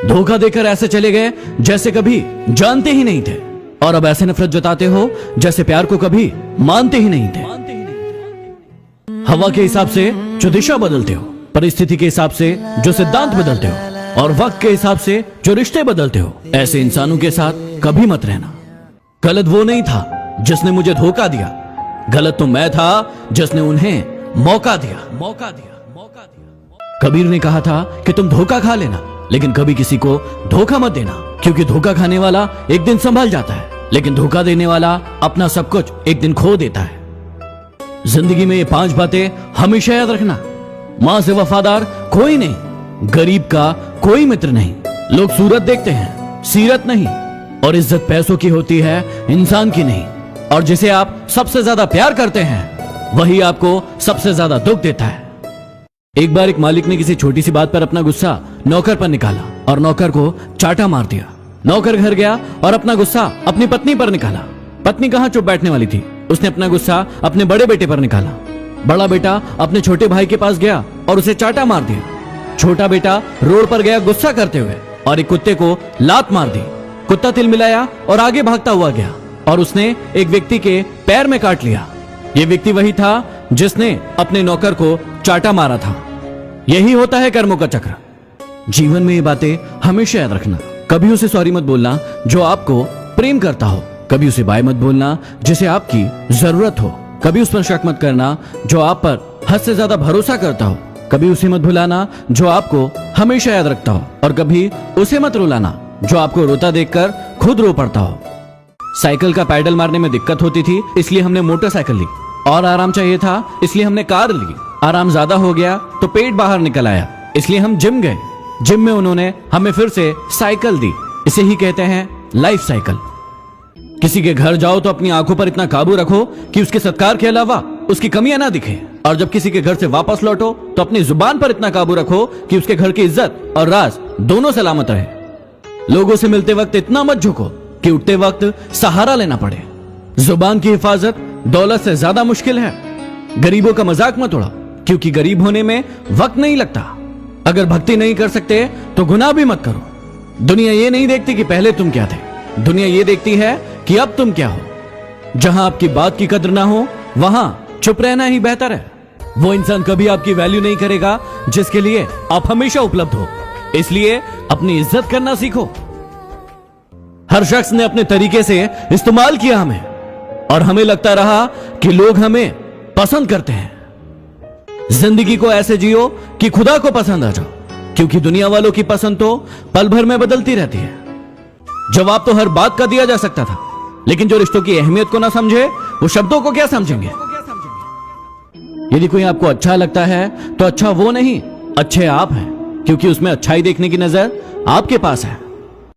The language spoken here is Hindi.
धोखा देकर ऐसे चले गए जैसे कभी जानते ही नहीं थे, और अब ऐसे नफरत जताते हो जैसे प्यार को कभी मानते ही नहीं थे। हवा के हिसाब से जो दिशा बदलते हो, परिस्थिति के हिसाब से जो सिद्धांत बदलते हो, और वक्त के हिसाब से जो रिश्ते बदलते हो, ऐसे इंसानों के साथ कभी मत रहना। गलत वो नहीं था जिसने मुझे धोखा दिया, गलत तो मैं था जिसने उन्हें मौका दिया। कबीर ने कहा था कि तुम धोखा खा लेना, लेकिन कभी किसी को धोखा मत देना, क्योंकि धोखा खाने वाला एक दिन संभल जाता है, लेकिन धोखा देने वाला अपना सब कुछ एक दिन खो देता है। जिंदगी में ये 5 बातें हमेशा याद रखना। मां से वफादार कोई नहीं, गरीब का कोई मित्र नहीं, लोग सूरत देखते हैं सीरत नहीं, और इज्जत पैसों की होती है इंसान की नहीं, और जिसे आप सबसे ज्यादा प्यार करते हैं वही आपको सबसे ज्यादा दुख देता है। एक बार एक मालिक ने किसी छोटी सी बात पर अपना गुस्सा नौकर पर निकाला और नौकर को चाटा मार दिया। नौकर घर गया और अपना गुस्सा अपनी पत्नी पर निकाला। पत्नी कहां चुप बैठने वाली थी, उसने अपना गुस्सा अपने बड़े बेटे पर निकाला। बड़ा बेटा अपने छोटे भाई के पास गया और उसे चाटा मार दिया। छोटा बेटा रोड पर गया गुस्सा करते हुए और एक कुत्ते को लात मार दी। कुत्ता तिल मिलाया और आगे भागता हुआ गया और उसने एक व्यक्ति के पैर में काट लिया। यह व्यक्ति वही था जिसने अपने नौकर को चाटा मारा था। यही होता है कर्मों का चक्र। जीवन में ये बातें हमेशा याद रखना। कभी उसे सॉरी मत बोलना जो आपको प्रेम करता हो, कभी उसे बाय मत बोलना जिसे आपकी जरूरत हो, कभी उस पर शक मत करना जो आप पर हद से ज्यादा भरोसा करता हो, कभी उसे मत भुलाना जो आपको हमेशा याद रखता हो, और कभी उसे मत रुलाना जो आपको रोता देखकर खुद रो पड़ता हो। साइकिल का पैडल मारने में दिक्कत होती थी, इसलिए हमने मोटरसाइकिल ली, और आराम चाहिए था इसलिए हमने कार ली। आराम ज्यादा हो गया तो पेट बाहर निकल आया, इसलिए हम जिम गए। जिम में उन्होंने हमें फिर से साइकिल दी। इसे ही कहते हैं लाइफ साइकिल। किसी के घर जाओ तो अपनी आंखों पर इतना काबू रखो कि उसके सत्कार के अलावा उसकी कमियां ना दिखे, और जब किसी के घर से वापस लौटो तो अपनी जुबान पर इतना काबू रखो कि उसके घर की इज्जत और राज दोनों सलामत रहे। लोगों से मिलते वक्त इतना मत झुको कि उठते वक्त सहारा लेना पड़े। जुबान की हिफाजत दौलत से ज्यादा मुश्किल है। गरीबों का मजाक मत उड़ाओ, क्योंकि गरीब होने में वक्त नहीं लगता। अगर भक्ति नहीं कर सकते तो गुनाह भी मत करो। दुनिया ये नहीं देखती कि पहले तुम क्या थे, दुनिया ये देखती है कि अब तुम क्या हो। जहां आपकी बात की कद्र ना हो वहां चुप रहना ही बेहतर है। वो इंसान कभी आपकी वैल्यू नहीं करेगा जिसके लिए आप हमेशा उपलब्ध हो, इसलिए अपनी इज्जत करना सीखो। हर शख्स ने अपने तरीके से इस्तेमाल किया हमें, और हमें लगता रहा कि लोग हमें पसंद करते हैं। जिंदगी को ऐसे जियो कि खुदा को पसंद आ जाओ, क्योंकि दुनिया वालों की पसंद तो पल भर में बदलती रहती है। जवाब तो हर बात का दिया जा सकता था, लेकिन जो रिश्तों की अहमियत को ना समझे वो शब्दों को क्या समझेंगे। यदि कोई आपको अच्छा लगता है तो अच्छा वो नहीं, अच्छे आप हैं, क्योंकि उसमें अच्छाई देखने की नजर आपके पास है।